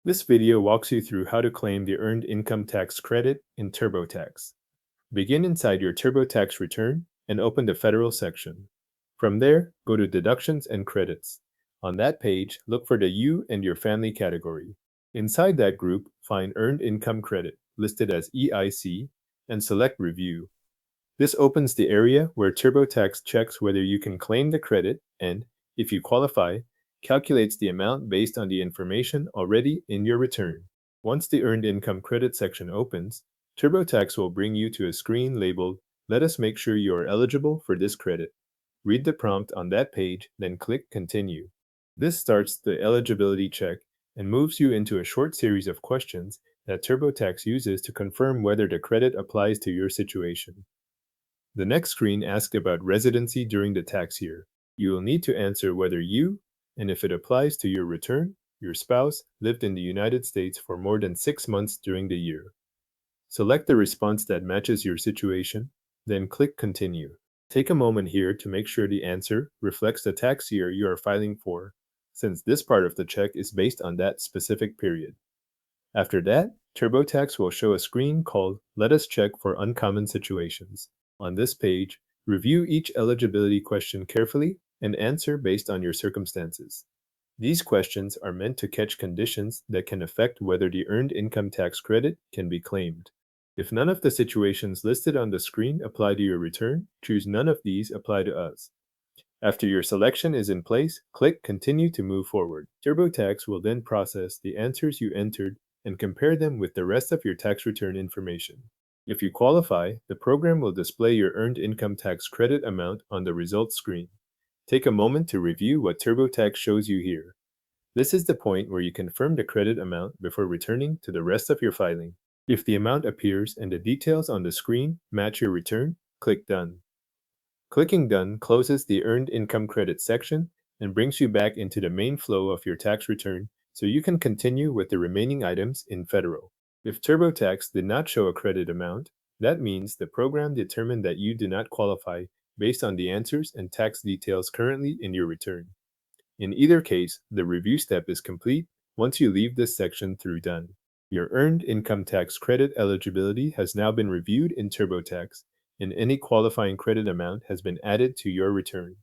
This video walks you through how to claim the Earned Income Tax Credit in TurboTax. Begin inside your TurboTax return and open the Federal section. From there, go to Deductions and Credits. On that page, look for the You and Your Family category. Inside that group, find Earned Income Credit, listed as EIC, and select Review. This opens the area where TurboTax checks whether you can claim the credit and, if you qualify, calculates the amount based on the information already in your return. Once the Earned Income Credit section opens, TurboTax will bring you to a screen labeled, "Let us make sure you are eligible for this credit." Read the prompt on that page, then click Continue. This starts the eligibility check and moves you into a short series of questions that TurboTax uses to confirm whether the credit applies to your situation. The next screen asks about residency during the tax year. You will need to answer whether you, and if it applies to your return, your spouse lived in the United States for more than 6 months during the year. Select the response that matches your situation, then click Continue. Take a moment here to make sure the answer reflects the tax year you are filing for, since this part of the check is based on that specific period. After that, TurboTax will show a screen called Let us check for uncommon situations. On this page, review each eligibility question carefully and answer based on your circumstances. These questions are meant to catch conditions that can affect whether the Earned Income Tax Credit can be claimed. If none of the situations listed on the screen apply to your return, choose None of these apply to us. After your selection is in place, click Continue to move forward. TurboTax will then process the answers you entered and compare them with the rest of your tax return information. If you qualify, the program will display your Earned Income Tax Credit amount on the results screen. Take a moment to review what TurboTax shows you here. This is the point where you confirm the credit amount before returning to the rest of your filing. If the amount appears and the details on the screen match your return, click Done. Clicking Done closes the Earned Income Credit section and brings you back into the main flow of your tax return so you can continue with the remaining items in Federal. If TurboTax did not show a credit amount, that means the program determined that you do not qualify based on the answers and tax details currently in your return. In either case, the review step is complete once you leave this section through Done. Your Earned Income Tax Credit eligibility has now been reviewed in TurboTax, and any qualifying credit amount has been added to your return.